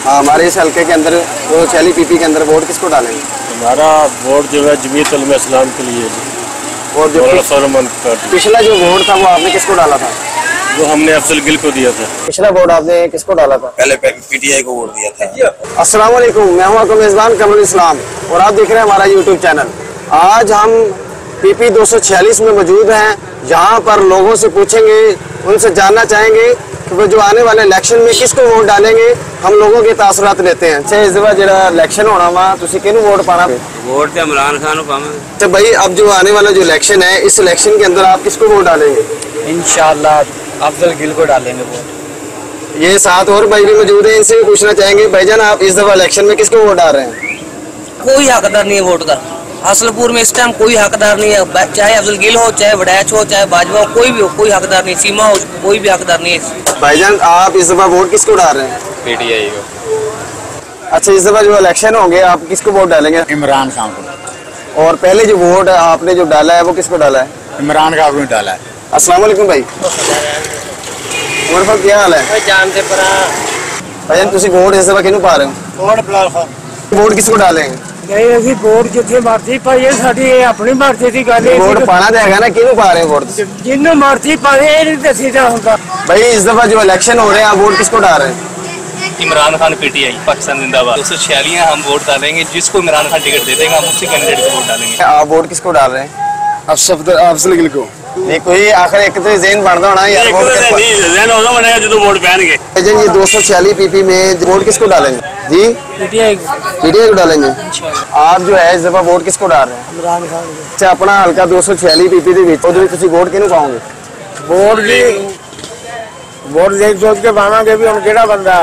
हाँ, हमारे इस हल्के के अंदर 246 पीपी के अंदर वोट किसको डालेंगे? हमारा वोट जो है जमीयत उलमा इस्लाम के लिए जी। और जो पिछला जो वोट था वो आपने किसको डाला था? वो हमने अफजल गिल को दिया था। पिछला वोट आपने किसको डाला था? पहले पीटीआई को वोट दिया था। अस्सलाम वालेकुम, मैं हूं आपका मेजबान कमरुल इस्लाम और आप देख रहे हैं हमारा यूट्यूब चैनल। आज हम पीपी 246 में मौजूद हैं, जहां पर लोगों से पूछेंगे, उनसे जानना चाहेंगे कि वो जो आने वाले इलेक्शन में किसको वोट डालेंगे। हम लोगों के तासुरात लेते हैं। अच्छा, इस दफा जो इलेक्शन होना वा तुसी किहनू वोट पाना? वोट तो इमरान खान को पावांगे। अच्छा भाई, अब जो आने वाला जो इलेक्शन है, इस इलेक्शन के अंदर आप किसको वोट डालेंगे? इंशाल्लाह अफजल गिल को डालेंगे वोट। ये साथ और भाई भी मौजूद है, इनसे भी पूछना चाहेंगे। भाईजान, आप इस दफा इलेक्शन में किसको वोट डाल रहे हैं? कोई हकदार नहीं है वोट का। हासलपुर में इस टाइम कोई हकदार नहीं है, चाहे अफजल गिल हो, चाहे वडैच हो, चाहे बाजवा हो, कोई भी हो, कोई हकदार नहीं। सीमा हो, कोई भी हकदार नहीं है। भाईजान, आप इस दफा वोट किसको डाल रहे हैं? पीटीआई को। अच्छा, इस दफा जो इलेक्शन होंगे आप किसको वोट डालेंगे? इमरान खान को। और पहले जो वोट आपने जो डाला है वो किसको डाला है? इमरान खान को डाला है। अस्सलाम वालेकुम भाई। उमर भाई, क्या हाल है? जानते पर भाईजान, तुसी वोट इस दफा किहनू पा रहे हो? वोट बिलाल खान। वोट किसको डालेंगे? नहीं, अभी वोट जिथे मर्जी पाइए, साडी अपनी मर्जी की गल है। वोट पाना तो हैगा ना, किहनू पा रहे हो वोट? जिन्नू मर्जी पाए, ये नहीं दसीदा हुंदा। भाई, इस दफा जो इलेक्शन हो रहे हैं आप वोट किसको डाल रहे हैं? इमरान खान पीटीआई पाकिस्तान जिंदाबाद। 246 हम वोट डालेंगे, जिसको इमरान खान टिकट दे देगा हम उसी कैंडिडेट को वोट डालेंगे। आप वोट किसको डाल रहे हैं? अफजल गिल को। नहीं, कोई आखिर एक तो ज़हन बनता होना यार। वोट जो वोट पहनेंगे। भाईजान, ये 246 पीपी में वोट किसको डालेंगे जी? पीटीआई पीटीआई को डालेंगे। आप जो है इस दफा वोट किसको डाल रहे हैं? इमरान खान। अच्छा, अपना हल्का 246 पीपी ਦੇ ਵਿੱਚ ਉਹਦੇ ਵਿੱਚ ਤੁਸੀਂ ਵੋਟ ਕਿਹਨੂੰ ਪਾਓਗੇ? वोट देख सोच के पावांगे भी हम केड़ा बंदा।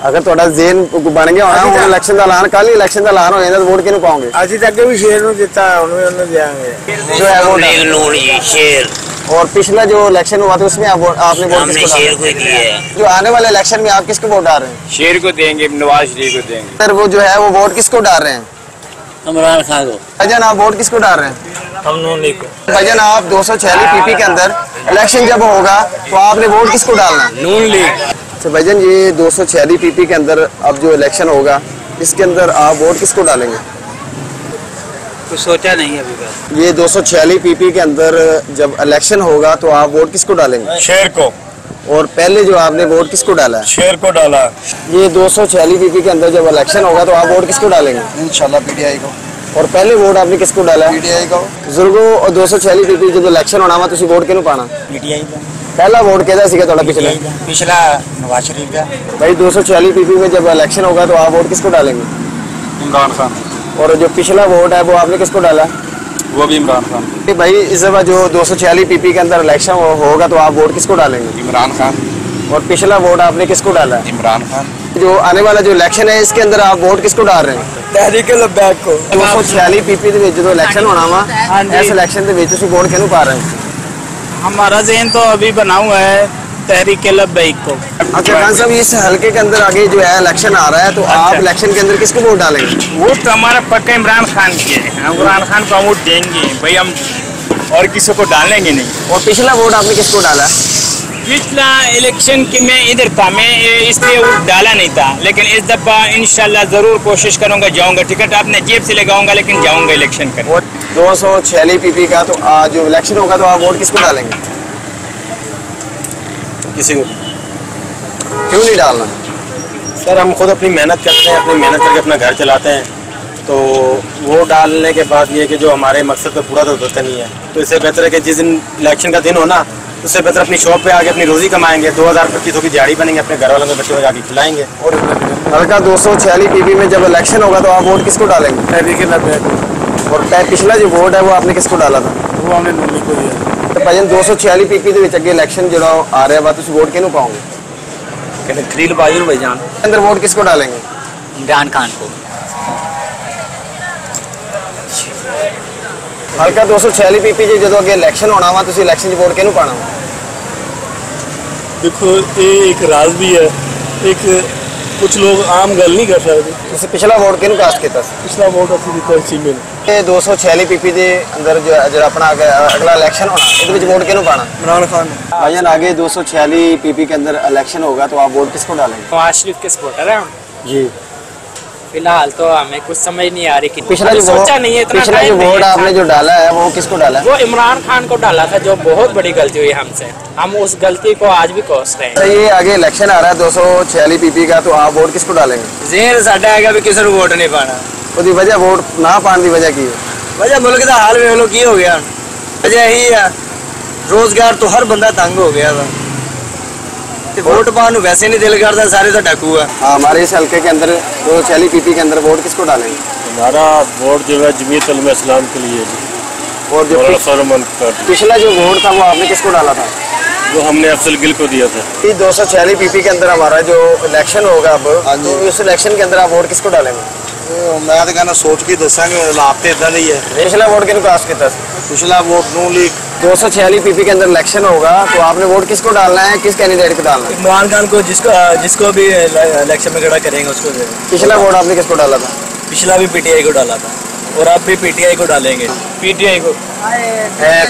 अगर ਤੁਹਾਡਾ ਜ਼ੇਨ ਬਣ ਗਿਆ ਹੋਣਾ, ਹੁਣ ਇਲੈਕਸ਼ਨ ਦਾ ਐਲਾਨ, ਕੱਲ ਹੀ ਇਲੈਕਸ਼ਨ ਦਾ ਐਲਾਨ ਹੋ ਜਾਂਦਾ, ਵੋਟ ਕਿਹਨੂੰ ਪਾਓਗੇ? ਅਸੀਂ ਤਾਂ ਅੱਗੇ ਵੀ ਸ਼ੇਰ ਨੂੰ ਦਿੱਤਾ, ਹੁਣ ਵੀ ਉਹਨੂੰ देंगे। जो है वो नून ये शेर और पिछला जो इलेक्शन हुआ था उसमें आपने वोट हमने किसको शेर डाला? को दिए है। जो आने वाले इलेक्शन में आप किसको वोट डाल रहे हैं? शेर को देंगे, नवाज शरीफ को देंगे। सर, वो जो है वो वोट किसको डाल रहे हैं? इमरान खान को। भाईजान, आप वोट किसको डाल रहे हैं? हम नून लीग को। भाईजान, आप 246 पीपी के अंदर इलेक्शन जब होगा तो आपने वोट किसको डालना है? नून लीग। तो भाईजान, ये 246 पीपी के अंदर अब जो इलेक्शन होगा इसके अंदर आप वोट किसको डालेंगे? कुछ सोचा नहीं अभी तक। ये 246 पीपी के अंदर जब इलेक्शन होगा तो आप वोट किसको डालेंगे? शेर को। और पहले जो आपने वोट किसको डाला है? शेर को डाला। ये 246 पीपी के अंदर जब इलेक्शन होगा तो आप वोट किसको डालेंगे? इंशाल्लाह पीटीआई को। और पहले वोट आपने किसको डाला है? पीटीआई को। बुजुर्गो, और 246 पीपी जब इलेक्शन होना वा तुसी वोट किहनू पाना? पीटीआई को। पहला वोट किहदा सीगा तुहाडा पिछला? पिछला नवाज शरीफ का। भाई, 246 पीपी में जब इलेक्शन होगा तो आप वोट किसको डालेंगे? इमरान खान। और जो पिछला वोट है वो आपने किसको डाला? वो भी इमरान खान। कि भाई, इस दफा जो 246 पीपी के अंदर इलेक्शन होगा तो आप वोट किसको डालेंगे? इमरान खान। और पिछला वोट आपने किसको डाला है? इमरान खान। जो आने वाला जो इलेक्शन है इसके अंदर आप वोट किसको डाल रहे हैं? तहरीक लब्बैक को। 246 पीपी ਦੇ ਵਿੱਚ जो इलेक्शन होना वा इस इलेक्शन ਦੇ ਵਿੱਚ ਤੁਸੀਂ वोट किहनू पा रहे हैं? हमारा ज़हन तो अभी बना हुआ है तहरीक लब्बैक को। अच्छा खान साहब, इस हल्के के अंदर आगे जो है इलेक्शन आ रहा है तो आप इलेक्शन के अंदर किसको वोट डालेंगे? वोट तो हमारा पक्का इमरान खान की है। हम इमरान खान को वोट देंगे भाई, हम और किसी को डालेंगे नहीं। और पिछला वोट आपने किसको डाला? पिछला इलेक्शन की मैं इधर था, मैं इसलिए वोट डाला नहीं था, लेकिन इस दफा इंशाल्लाह जरूर कोशिश करूंगा, जाऊंगा। टिकट अपने जेब से लगाऊंगा लेकिन जाऊंगा इलेक्शन कर। वोट 246 पीपी का तो आज जो इलेक्शन होगा तो आप वोट किसको डालेंगे? किसी को। क्यों नहीं डालना? सर, हम खुद अपनी मेहनत करते हैं, अपनी मेहनत करके अपना घर चलाते हैं, तो वो डालने के बाद ये कि जो हमारे मकसद पे पूरा तो होता नहीं है, तो इससे बेहतर है कि जिस दिन इलेक्शन का दिन हो ना, उससे बेहतर अपनी शॉप पे आके अपनी रोजी कमाएंगे, 2025 की दिहाड़ी बनेंगे, अपने घर वालों के बच्चों को जाके खिलाएंगे। और हल्का 246 पीपी में जब इलेक्शन होगा तो आप वोट किसको डालेंगे? तहरीक लब्बैक। और पिछला जो वोट है वो आपने किसको डाला था? वो हमने नून लीग को दिया। तो भाईजान, 246 पीपी ਦੇ ਵਿੱਚ ਅੱਗੇ ਇਲੈਕਸ਼ਨ ਜਿਹੜਾ ਆ ਰਿਹਾ ਵਾ ਤੁਸੀਂ ਵੋਟ ਕਿਹਨੂੰ ਪਾਓਗੇ? कहते थ्रिल बाजू भाईजान। अंदर वोट किसको डालेंगे? इमरान खान को। हल्का 246 पीपी जो ਜਦੋਂ ਅੱਗੇ ਇਲੈਕਸ਼ਨ ਹੋਣਾ ਵਾ ਤੁਸੀਂ ਇਲੈਕਸ਼ਨ 'ਚ ਵੋਟ ਕਿਹਨੂੰ ਪਾਣਾ? देखो, ये एक राज भी है, एक कुछ लोग आम गल नहीं कर सकते। ਤੁਸੀਂ ਪਿਛਲਾ ਵੋਟ ਕਿਹਨੂੰ ਕਾਸਟ ਕੀਤਾ ਸੀ? पिछला वोट असं दिता चीमे। ਇਹ 246 ਪੀਪੀ ਦੇ ਅੰਦਰ ਜਿਹੜਾ ਆਪਣਾ अगला इलेक्शन होना ਇਹਦੇ ਵਿੱਚ वोट किहनू पाना? इमरान खान। भाईजान, आगे 246 पीपी के अंदर इलेक्शन होगा तो आप वोट किसको डालेंगे? नवाज शरीफ के सपोर्टर है। जी। फिलहाल तो हमें कुछ समझ नहीं आ रही कि पिछला जो सोचा नहीं है, इतना पिछला जो टाइम नहीं वोट है। आपने जो डाला है वो किसको डाला है? वो इमरान खान को डाला था, जो बहुत बड़ी गलती हुई हमसे। हम उस गलती को आज भी कोस रहे हैं। ये आगे इलेक्शन आ रहा है 246 PP का, तो आप वोट किसको डालेंगे? जेर साडा है कि किसी को वोट नहीं पाना। ਉਹਦੀ वजह वोट ना पाने की वजह की है? वजह मुल्क का हाल वेख लो की हो गया। वजह यही है, रोजगार तो हर बंदा तंग हो गया वा। वोट पाने वैसे नहीं दिल करता, सारे तो डाकू है। हमारे इस हल्के के अंदर 246 PP के अंदर वोट किसको डालेंगे? हमारा वोट जो है जमीयत उलमा इस्लाम के लिए जी। और जो पिछला जो वोट था वो आपने किसको डाला था? वो हमने अफजल गिल को दिया था। 246 PP के अंदर हमारा जो इलेक्शन होगा अब, तो उस इलेक्शन के अंदर आप वोट किसको डालेंगे? मैं तो कहना सोच के दसांगे, हालात तो इदा ही है। पिछला वोट किसको कास्ट किया? पिछला वोट नून लीग। 246 PP के अंदर इलेक्शन होगा, तो आपने वोट किसको डालना है, किस कैंडिडेट को डालना है? इमरान खान को, जिसको भी इलेक्शन में खड़ा करेंगे उसको देंगे। पिछला वोट आपने किसको डाला था? पिछला भी PTI को डाला था और अब भी PTI को डालेंगे। PTI को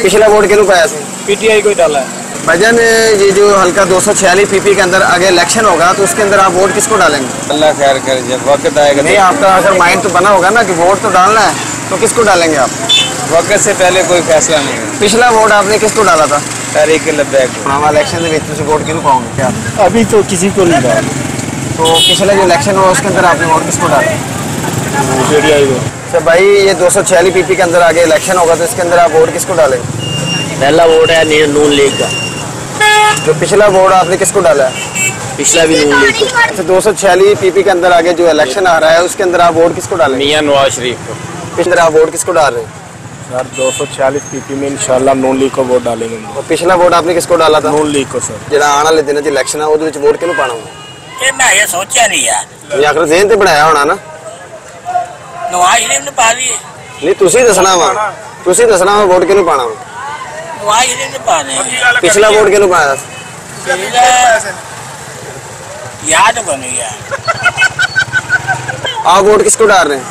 पिछला वोट किसको पाया था? PTI को डाला है। भजन, ये जो हल्का 246 PP के अंदर आगे इलेक्शन होगा, तो उसके अंदर आप वोट किसको डालेंगे? अल्लाह खैर करे, जब वक्त आएगा। नहीं, आपका अगर माइंड तो बना होगा ना कि वोट तो डालना है, तो किसको डालेंगे आप? वक्त से पहले कोई फैसला नहीं है। पिछला वोट आपने किसको डाला था? तहरीक लब्बैक। हम इलेक्शन में वोट किसको पाओगे क्या? अभी तो किसी को नहीं डाला। तो पिछला जो इलेक्शन हुआ उसके अंदर आपने वोट किसको डाला? तो भाई ये 246 PP के अंदर आगे इलेक्शन होगा, तो इसके अंदर आप वोट किसको डालेंगे? पहला वोट है नून लीग का। जो पिछला वोट आपने किसको डाला है? पिछला भी नून लीग को। अच्छा, 246 PP के अंदर आगे जो इलेक्शन आ रहा है उसके अंदर आप वोट किसको डालेंगे? मियां नवाज शरीफ को। पिछले आप वोट किसको डाल रहे हैं? सर 246 PP में इंशाल्लाह नून लीग को वोट डालेंगे। और पिछला वोट आपने किसको डाला था? नून लीग को सर। ਜਿਹੜਾ ਆਉਣ ਵਾਲੇ ਦਿਨਾਂ 'ਚ ਇਲੈਕਸ਼ਨ ਆ ਉਹਦੇ ਵਿੱਚ ਵੋਟ ਕਿਹਨੂੰ ਪਾਣਾ ਹੋਊਗਾ? ਇਹ ਮੈਂ ਇਹ ਸੋਚਿਆ ਨਹੀਂ ਯਾਰ। ਇਹ ਆਖਰ ਜ਼ੇਨ ਤੇ ਬਣਾਇਆ ਹੋਣਾ ਨਾ। ਨਵਾਜ਼ ਸ਼ਰੀਫ ਨੂੰ ਪਾ ਦਈਏ। ਨਹੀਂ, ਤੁਸੀਂ ਦੱਸਣਾ ਵਾ ਵੋਟ ਕਿਹਨੂੰ ਪਾਣਾ ਵਾ? ਨਵਾਜ਼ ਸ਼ਰੀਫ ਨੂੰ ਪਾ ਦੇ। ਪਿਛਲਾ ਵੋਟ ਕਿਹਨੂੰ ਪਾਇਆ? याद बनी यार। आप वोट किसको डाल रहे हैं?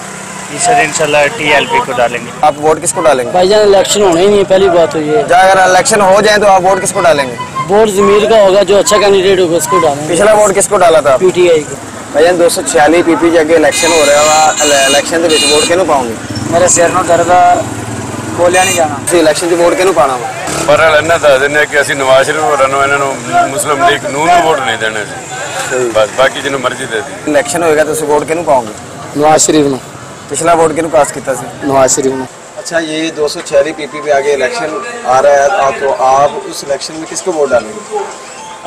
सर इंशाल्लाह TLP को डालेंगे। आप वोट किसको डालेंगे? भाईजान इलेक्शन होने ही नहीं है, पहली बात तो ये। अगर इलेक्शन हो जाए तो आप वोट किसको डालेंगे? वोट जमीर का होगा, जो अच्छा कैंडिडेट होगा उसको डालेंगे। पिछला वोट किसको डाला था? PTI को। भाईजान 246 PP के अगे इलेक्शन हो रहा है, इलेक्शन के वोट किहनू पाओगे? मेरे सिर में दर्द है, बोलिया नहीं जाना। ਤੁਸੀਂ ਇਲੈਕਸ਼ਨ 'ਚ ਵੋਟ ਕਿਹਨੂੰ ਪਾਣਾ ਵਾ? ਪਰ ਇਹਨਾਂ ਦੱਸ ਦਿੰਦੇ ਕਿ ਅਸੀਂ ਨਵਾਜ਼ ਸ਼ਰੀਫ ਹੋਰਾਂ ਨੂੰ, ਇਹਨਾਂ ਨੂੰ ਮੁਸਲਿਮ ਲੀਗ ਨੂੰ ਵੋਟ ਨਹੀਂ ਦੇਣਾ ਜੀ। ਬਸ ਬਾਕੀ ਜਿਹਨੂੰ ਮਰਜ਼ੀ ਦੇ ਦੀ। ਇਲੈਕਸ਼ਨ ਹੋਏਗਾ ਤੁਸੀਂ ਵੋਟ ਕਿਹਨੂੰ ਪਾਓਗੇ? नवाज शरीफ ने। पिछला वोट किहनू पास किया ਸੀ? नवाज शरीफ ने। अच्छा, ये 246 PP पे आगे इलेक्शन आ रहा है, तो आप उस इलेक्शन में किसको वोट डालेंगे?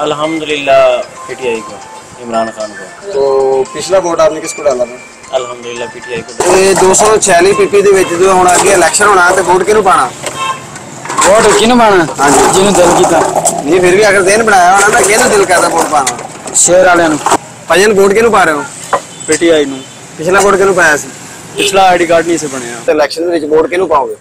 अल्हम्दुलिल्लाह PTI को, इमरान खान को। तो पिछला वोट आपने किसको डाला था? अल्हम्दुलिल्लाह PTI को। ਇਹ 246 PP ਦੇ ਵਿੱਚ ਜੋ ਹੁਣ ਅੱਗੇ ਇਲੈਕਸ਼ਨ ਹੋਣਾ ਤੇ ਵੋਟ ਕਿਹਨੂੰ ਪਾਣਾ? वोट किन्नू पाना? ਹਾਂਜੀ, जिन्हों दिल कीता। ਨਹੀਂ ਫਿਰ ਵੀ ਅਗਰ ਦਿਨ ਬਣਾਇਆ ਹੋਣਾ ਨਾ, ਕਿਹਨੂੰ ਦਿਲ ਕਰਦਾ ਵੋਟ ਪਾਣਾ? शेर वाले नु। ਭਾਜਨ ਵੋਟ ਕਿਹਨੂੰ ਪਾ ਰਹੇ ਹੋ? PTI नु। ਪਿਛਲਾ ਵੋਟ ਕਿਹਨੂੰ ਪਾਇਆ ਸੀ? पिछला ID कार्ड नहीं से बनया। ਤੇ ਇਲੈਕਸ਼ਨ ਦੇ ਵਿੱਚ ਵੋਟ ਕਿਹਨੂੰ ਪਾਓਗੇ?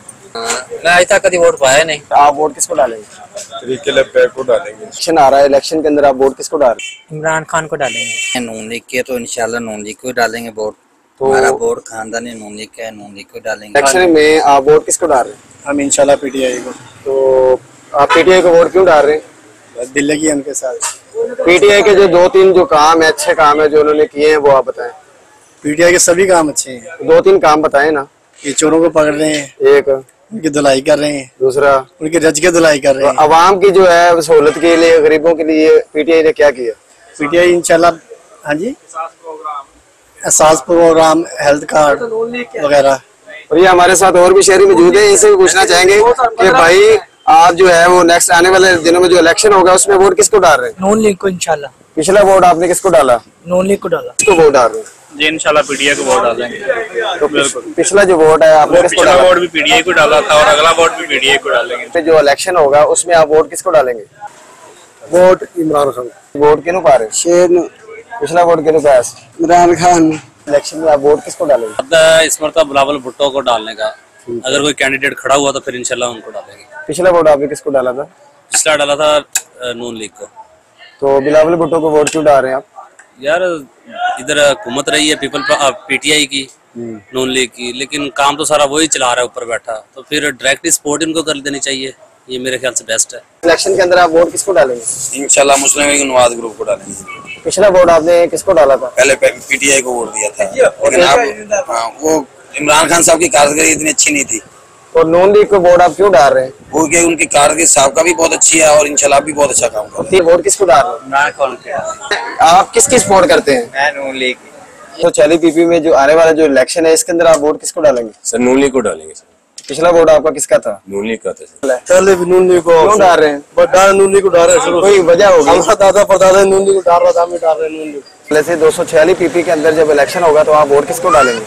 मैं आज तक कभी वोट पाया नहीं। आप वोट किसको डालेंगे? तहरीक लब्बैक को डालेंगे। इलेक्शन आ रहा है, इलेक्शन के अंदर आप वोट किसको डाल रहे हैं? इमरान खान को डालेंगे। नून लीग के तो इंशाल्लाह नून लीग को डालेंगे वोट। तो हमारा वोट खानदानी नून लीग का है, नून लीग को डालेंगे। इलेक्शन में आप वोट किसको डाल रहे हैं? हम इंशाल्लाह PTI को। तो आप PTI को वोट क्यों डाल रहे हैं? दिल लगी है उनके साथ। PTI के जो 2-3 जो काम है, अच्छे काम है जो उन्होंने किए हैं, वो आप बताएं। PTI के सभी काम अच्छे हैं। 2-3 काम बताएं ना। ये चोरों को पकड़ रहे हैं, एक, उनकी धुलाई कर रहे हैं, दूसरा उनकी रज के धुलाई कर रहे हैं। आवाम की जो है सहूलत के लिए, गरीबों के लिए PTI ने क्या किया? PTI इंशाल्लाह, हाँ जी, एहसास प्रोग्राम, हेल्थ कार्ड वगैरह। और ये हमारे साथ और भी शहरी मौजूद है, इनसे भी पूछना चाहेंगे कि भाई आप जो है वो नेक्स्ट आने वाले दिनों में जो इलेक्शन होगा उसमें वोट किसको डाल रहे हैं? नून लीग को इंशाल्लाह। पिछला वोट आपने किसको डाला? नून लीग को डाला। किसको वोट डाल रहे हैं? जी इंशाल्लाह PTI को वोट डालेंगे। तो पिछला जो वोट है आपने किसको डाला? वोट भी PTI को डाला था और अगला वोट भी PTI को डालेंगे। जो इलेक्शन होगा उसमें आप वोट किसको डालेंगे? वोट इमरान खान। वोट किसको पा रहे हैं? शेर नु। पिछला वोट किसको पाया? इमरान खान। इलेक्शन में आप वोट किसको डालेंगे? अब इस मरतबा बिलावल भुट्टो को डालने का, अगर कोई कैंडिडेट खड़ा हुआ तो फिर इंशाल्लाह उनको डालेंगे। पिछला वोट आपने किसको डाला था? पिछला डाला था नून लीग को। तो बिलावल भुट्टो को वोट क्यों डाल रहे हैं आप? यार इधर हुकूमत रही है PTI की, नून लीग की, लेकिन काम तो सारा वही चला रहा है ऊपर बैठा, तो फिर डायरेक्टली सपोर्ट इनको कर देनी चाहिए। ये मेरे ख्याल से बेस्ट है। इलेक्शन के अंदर आप वोट किसको डालेंगे? इंशाल्लाह मुस्लिम लीग नवाज ग्रुप को डालेंगे। पिछला वोट आपने किसको डाला था? पहले पीटीआई को वोट दिया था, लेकिन अब वो इमरान खान साहब की कारकर्दगी इतनी अच्छी नहीं थी। और नून लीग को वोट आप क्यों डाल रहे हैं? वो कि उनकी कारकर्दगी साहब का भी बहुत अच्छी है और इंशाल्लाह भी बहुत अच्छा काम कर रहे हैं। वोट किसको डाल रहे हैं? आप किसकी सपोर्ट करते हैं? मैं नून लीग। तो 40 पीपी में जो आने वाला जो इलेक्शन है इसके अंदर आप वोट किसको डालेंगे? सर नून लीग को डालेंगे सर। पिछला वोट आपका किसका था? नून लीग का था सर। पहले भी नून लीग को क्यों डाल रहे हैं? नून लीग को डाल रहे हैं, कोई वजह होगी? हमारा दादा परदादा नून लीग को डाल रहा था, हम भी डाल रहे हैं नून लीग। पहले से 246 पीपी के अंदर जब इलेक्शन होगा तो आप वोट किसको डालेंगे?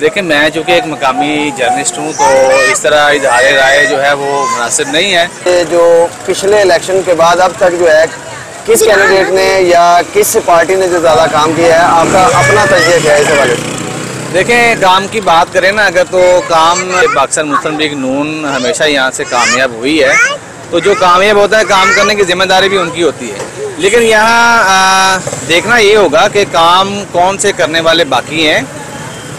देखिए, मैं जो कि एक मकामी जर्नलिस्ट हूँ, तो इस तरह इजहार राय जो है वो मुनासिब नहीं है। ये जो पिछले इलेक्शन के बाद अब तक जो है किस कैंडिडेट ने या किस पार्टी ने जो ज़्यादा काम किया है, आपका अपना तजज़िया क्या है इस हवाले से? देखें, काम की बात करें ना अगर, तो काम पाकिस्तान मुस्लिम लीग नून हमेशा यहाँ से कामयाब हुई है। तो जो कामयाब होता है काम करने की जिम्मेदारी भी उनकी होती है, लेकिन यहाँ देखना ये होगा कि काम कौन से करने वाले बाकी हैं।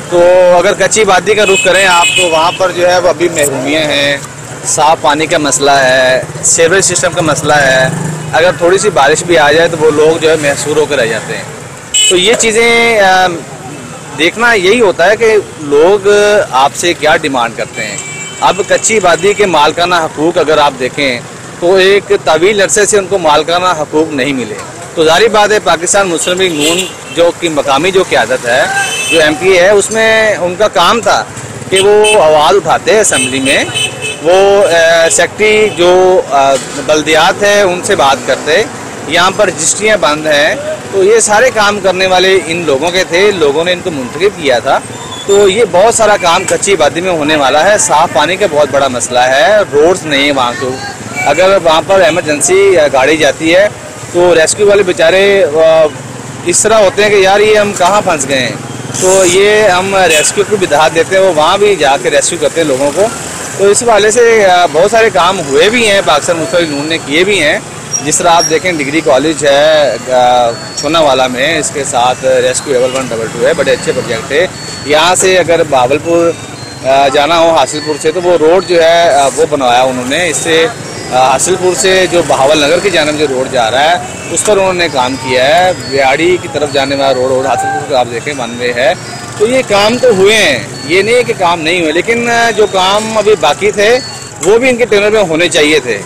तो अगर कच्ची वादी का रुख करें आप, तो वहाँ पर जो है वो अभी महरूमियाँ हैं, साफ़ पानी का मसला है, सीवरेज सिस्टम का मसला है। अगर थोड़ी सी बारिश भी आ जाए तो वो लोग जो है महसूर होकर रह जाते हैं। तो ये चीज़ें देखना यही होता है कि लोग आपसे क्या डिमांड करते हैं। अब कच्ची वादी के मालकाना हकूक़ अगर आप देखें तो एक तवील अरसे से उनको मालकाना हकूक़ नहीं मिले। तो जारी बात है पाकिस्तान मुस्लिम लीग नून जो कि मकामी जो क़यादत है, जो MP है, उसमें उनका काम था कि वो आवाज़ उठाते हैं असम्बली में, वो सेक्रेटरी जो बल्दियात है उनसे बात करते। यहाँ पर रजिस्ट्रियाँ बंद हैं, तो ये सारे काम करने वाले इन लोगों के थे, लोगों ने इनको मुंतखब किया था। तो ये बहुत सारा काम कच्ची वादी में होने वाला है। साफ़ पानी का बहुत बड़ा मसला है, रोड्स नहीं है वहाँ को। अगर वहाँ पर एमरजेंसी गाड़ी जाती है तो रेस्क्यू वाले बेचारे इस तरह होते हैं कि यार ये हम कहाँ फंस गए हैं, तो ये हम रेस्क्यू को भी दाद देते हैं, वो वहाँ भी जाके रेस्क्यू करते हैं लोगों को। तो इस वाले से बहुत सारे काम हुए भी हैं, पाकिस्तान मुस्लिम लीग नून ने किए भी हैं। जिस तरह आप देखें डिग्री कॉलेज है छोनावाला में, इसके साथ रेस्क्यू लेवल 1 2 है, बड़े अच्छे प्रोजेक्ट है। यहाँ से अगर बहावलपुर जाना हो हासिलपुर से, तो वो रोड जो है वो बनवाया उन्होंने। इससे हासिलपुर से जो बहावल नगर की जानब जो रोड जा रहा है उस पर उन्होंने काम किया है। बिहाड़ी की तरफ जाने वाला रोड हासिलपुर का आप देखें 1 वे है। तो ये काम तो हुए हैं, ये नहीं है कि काम नहीं हुए, लेकिन जो काम अभी बाकी थे वो भी इनके टेनर में होने चाहिए थे,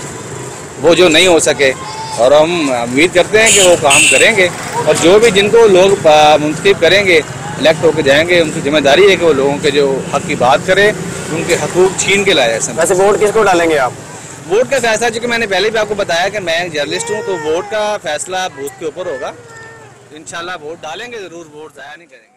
वो जो नहीं हो सके। और हम उम्मीद करते हैं कि वो काम करेंगे, और जो भी जिनको लोग मुंतखब करेंगे, इलेक्ट होकर जाएंगे, उनकी जिम्मेदारी है कि वो लोगों के जो हक की बात करें, उनके हकूक़ छीन के लाए। वैसे वोट किसको डालेंगे आप? वोट का फैसला, चूँकि मैंने पहले भी आपको बताया कि मैं एक जर्नलिस्ट हूँ, तो वोट का फैसला बूथ के ऊपर होगा। इंशाल्लाह वोट डालेंगे ज़रूर, वोट ज़ाया नहीं करेंगे।